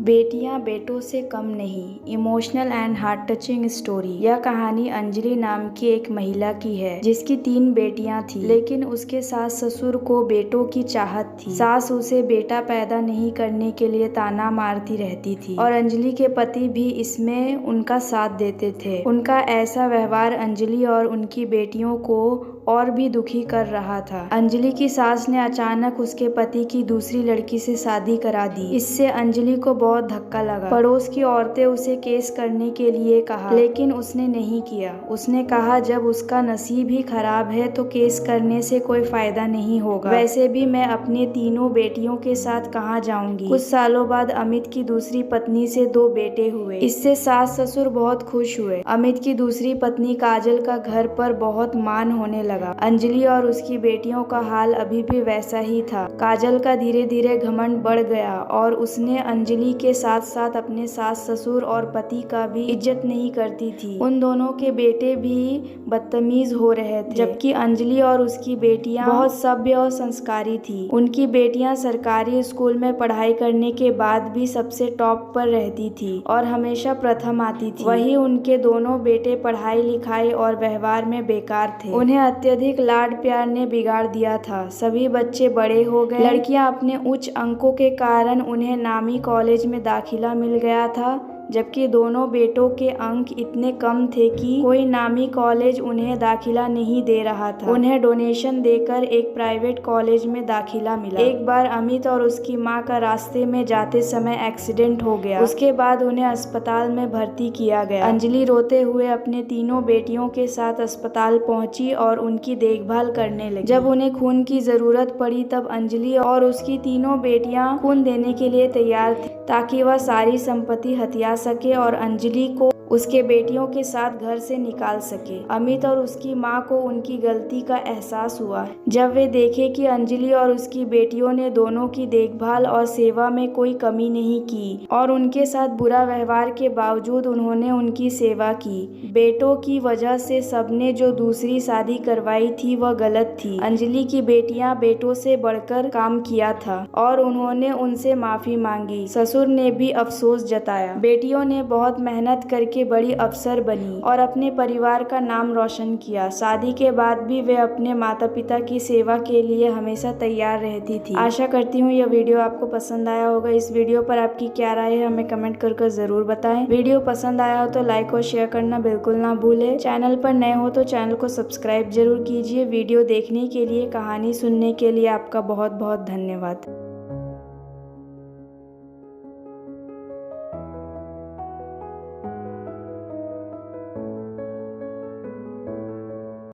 बेटियां बेटों से कम नहीं, emotional and heart touching story. यह कहानी अंजलि नाम की एक महिला की है जिसकी 3 बेटियां थी, लेकिन उसके सास ससुर को बेटों की चाहत थी। सास उसे बेटा पैदा नहीं करने के लिए ताना मारती रहती थी और अंजलि के पति भी इसमें उनका साथ देते थे। उनका ऐसा व्यवहार अंजलि और उनकी बेटियों को और भी दुखी कर रहा था। अंजलि की सास ने अचानक उसके पति की दूसरी लड़की से शादी करा दी। इससे अंजलि को बहुत धक्का लगा। पड़ोस की औरतें उसे केस करने के लिए कहा, लेकिन उसने नहीं किया। उसने कहा जब उसका नसीब ही खराब है तो केस करने से कोई फायदा नहीं होगा। वैसे भी मैं अपने तीनों बेटियों के साथ कहाँ जाऊंगी। कुछ सालों बाद अमित की दूसरी पत्नी से 2 बेटे हुए। इससे सास ससुर बहुत खुश हुए। अमित की दूसरी पत्नी काजल का घर पर बहुत मान होने लगा। अंजलि और उसकी बेटियों का हाल अभी भी वैसा ही था। काजल का धीरे धीरे घमंड बढ़ गया और उसने अंजलि के साथ साथ अपने सास ससुर और पति का भी इज्जत नहीं करती थी। उन दोनों के बेटे भी बदतमीज हो रहे थे, जबकि अंजलि और उसकी बेटियां बहुत सभ्य और संस्कारी थी। उनकी बेटियां सरकारी स्कूल में पढ़ाई करने के बाद भी सबसे टॉप पर रहती थी और हमेशा प्रथम आती थी। वहीं उनके दोनों बेटे पढ़ाई लिखाई और व्यवहार में बेकार थे। उन्हें अत्यधिक लाड प्यार ने बिगाड़ दिया था। सभी बच्चे बड़े हो गए। लड़कियां अपने उच्च अंकों के कारण उन्हें नामी कॉलेज में दाखिला मिल गया था, जबकि दोनों बेटों के अंक इतने कम थे कि कोई नामी कॉलेज उन्हें दाखिला नहीं दे रहा था। उन्हें डोनेशन देकर एक प्राइवेट कॉलेज में दाखिला मिला। एक बार अमित और उसकी मां का रास्ते में जाते समय एक्सीडेंट हो गया। उसके बाद उन्हें अस्पताल में भर्ती किया गया। अंजलि रोते हुए अपने तीनों बेटियों के साथ अस्पताल पहुंची और उनकी देखभाल करने लगी। जब उन्हें खून की जरूरत पड़ी तब अंजलि और उसकी तीनों बेटियां खून देने के लिए तैयार थी, ताकि वह सारी संपत्ति हथिया सके और अंजलि को उसके बेटियों के साथ घर से निकाल सके। अमित और उसकी मां को उनकी गलती का एहसास हुआ जब वे देखे कि अंजलि और उसकी बेटियों ने दोनों की देखभाल और सेवा में कोई कमी नहीं की और उनके साथ बुरा व्यवहार के बावजूद उन्होंने उनकी सेवा की। बेटों की वजह से सबने जो दूसरी शादी करवाई थी वह गलत थी। अंजलि की बेटियां बेटों से बढ़कर काम किया था और उन्होंने उनसे माफी मांगी। ससुर ने भी अफसोस जताया। बेटियों ने बहुत मेहनत करके बड़ी अफसर बनी और अपने परिवार का नाम रोशन किया। शादी के बाद भी वे अपने माता पिता की सेवा के लिए हमेशा तैयार रहती थी। आशा करती हूँ यह वीडियो आपको पसंद आया होगा। इस वीडियो पर आपकी क्या राय है हमें कमेंट कर जरूर बताएं। वीडियो पसंद आया हो तो लाइक और शेयर करना बिल्कुल ना भूले। चैनल पर नए हो तो चैनल को सब्सक्राइब जरूर कीजिए। वीडियो देखने के लिए, कहानी सुनने के लिए आपका बहुत बहुत धन्यवाद।